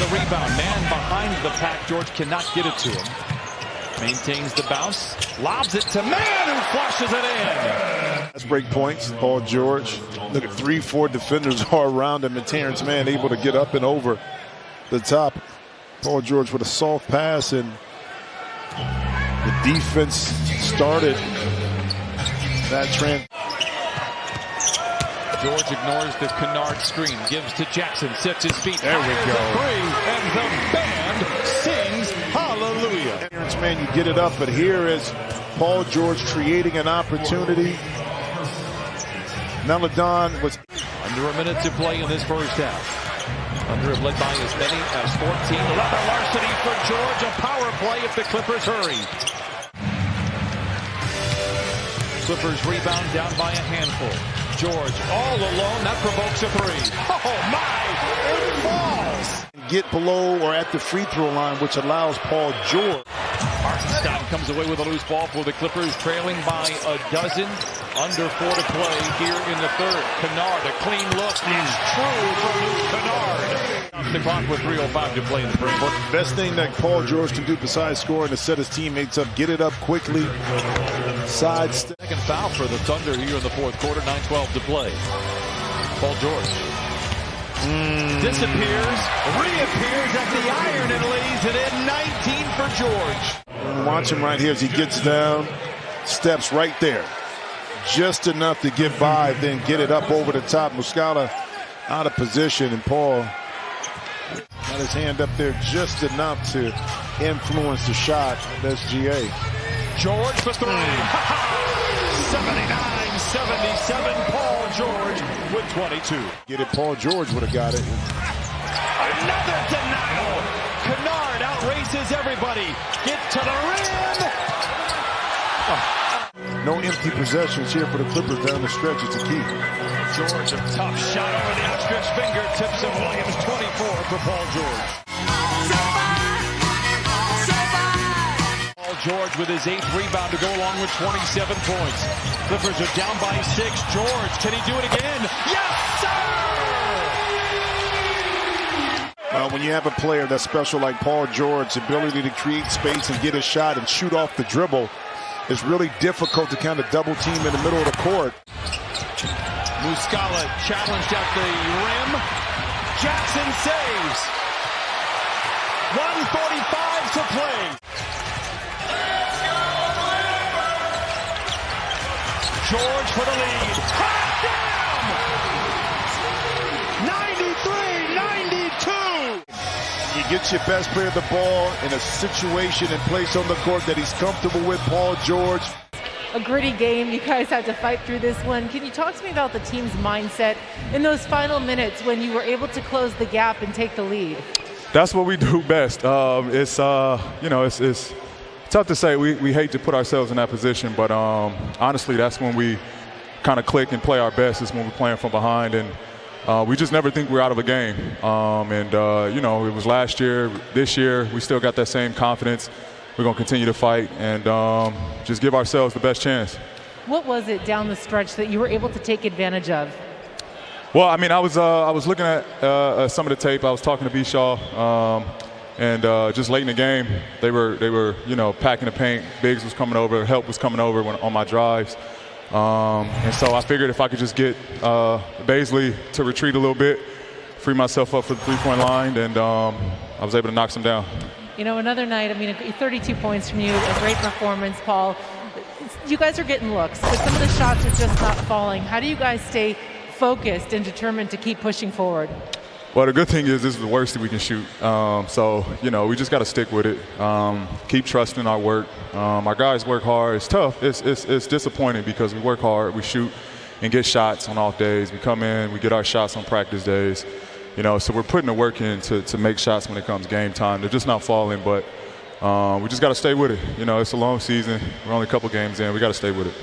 with a rebound. Man behind the pack. George cannot get it to him. Maintains the bounce. Lobs it to Man, who flushes it in. That's break points. Paul George. Look at 3-4 defenders all around him, and Terrence Mann able to get up and over the top. Paul George with a soft pass, and the defense started that trend. George ignores the Kennard screen, gives to Jackson, sets his feet. There we go. Three, and the band sings hallelujah. Terrence Mann, you get it up, but here is Paul George creating an opportunity. Meladon was under a minute to play in this first half. Under led by as many as 14. Leather larceny for George. A power play if the Clippers hurry. Clippers rebound down by a handful. George all alone. That provokes a three. Oh my! It falls. Get below or at the free throw line, which allows Paul George. Hartenstein comes away with a loose ball for the Clippers, trailing by a dozen. Under 4 to play here in the third. Kennard, a clean look. It's true for Luke Kennard. Off the clock with 3:05 to play in the first. Best thing that Paul George can do besides scoring is set his teammates up, get it up quickly. Sidestep. Second foul for the Thunder here in the fourth quarter. 9:12 to play. Paul George disappears, reappears at the iron and lays it in. 19 for George. Watch him right here as he gets down, steps right there. Just enough to get by, then get it up over the top. Muscala out of position, and Paul got his hand up there just enough to influence the shot of SGA. George for three. 79-77. Paul George with 22. Get it, Paul George would have got it. Another denial. Kennard outraces everybody. Get to the rim. No empty possessions here for the Clippers down the stretch. It's a key. George, a tough shot over the outstretched fingertips of Williams. 24 for Paul George. Paul George with his 8th rebound to go along with 27 points. Clippers are down by 6. George, can he do it again? Yes, sir! When you have a player that's special like Paul George's ability to create space and get a shot and shoot off the dribble, it's really difficult to kind of double team in the middle of the court. Muscala challenged at the rim. Jackson saves. 1:45 to play. George for the lead. Hot down! 93-92! You get your best player the ball in a situation and place on the court that he's comfortable with, Paul George. A gritty game. You guys had to fight through this one. Can you talk to me about the team's mindset in those final minutes when you were able to close the gap and take the lead? That's what we do best. It's tough to say. We hate to put ourselves in that position, but honestly, that's when we kind of click and play our best. Is when we're playing from behind, and we just never think we're out of a game. It was last year. This year, we still got that same confidence. We're going to continue to fight and just give ourselves the best chance. What was it down the stretch that you were able to take advantage of? Well, I mean, I was looking at some of the tape. I was talking to B. Shaw, and just late in the game, they were packing the paint. Biggs was coming over, help was coming over on my drives, and so I figured if I could just get Baisley to retreat a little bit, free myself up for the three-point line, and I was able to knock some down. You know, another night, 32 points from you, a great performance, Paul. You guys are getting looks, but some of the shots are just not falling. How do you guys stay focused and determined to keep pushing forward? Well, the good thing is this is the worst that we can shoot. We just got to stick with it. Keep trusting our work. Our guys work hard. It's tough. It's disappointing because we work hard. We shoot and get shots on off days. We come in, we get our shots on practice days. So we're putting the work in to make shots when it comes game time. They're just not falling, but we just got to stay with it. It's a long season. We're only a couple games in. We got to stay with it.